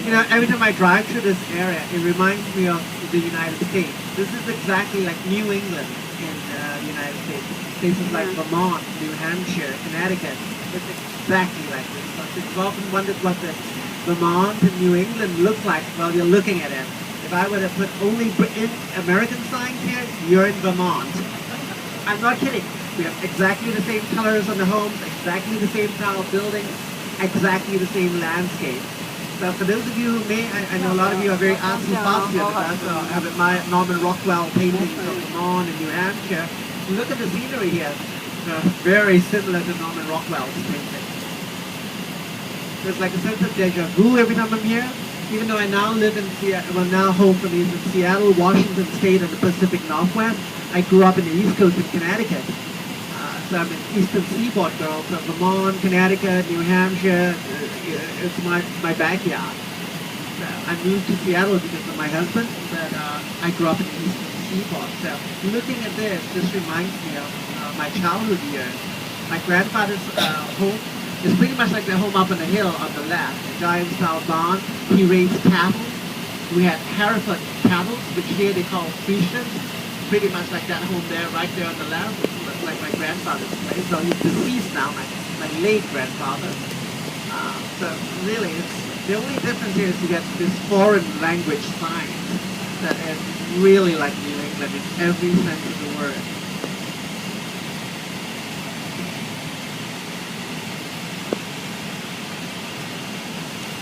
You know, every time I drive through this area, it reminds me of the United States. This is exactly like New England in the United States. Places like Vermont, New Hampshire, Connecticut. It's exactly like this. So you've often wondered what the Vermont and New England look like while you're looking at it. If I were to put only American signs here, you're in Vermont. I'm not kidding. We have exactly the same colors on the homes, exactly the same style of buildings, exactly the same landscape. So for those of you who may, I know a lot of you are very artsy-fartsy at that, so I have admired Norman Rockwell paintings of Vermont and New Hampshire. Look at the scenery here. Very similar to Norman Rockwell's painting. There's like a sense of deja vu every time I'm here. Even though I now live in Seattle, well now home for me is in Seattle, Washington State, and the Pacific Northwest. I grew up in the East Coast in Connecticut. So I'm an Eastern Seaboard girl, so Vermont, Connecticut, New Hampshire, it's my backyard. So I moved to Seattle because of my husband, but I grew up in the Eastern Seaboard. So looking at this reminds me of my childhood years. My grandfather's home is pretty much like the home up on the hill on the left, a giant style barn. He raised cattle. We had Hereford cattle, which here they call Friesian. Pretty much like that home there, right there on the left, like my grandfather's place. So he's deceased now, my late grandfather. So really, the only difference here is you get this foreign language sign that is really like New England in every sense of the word.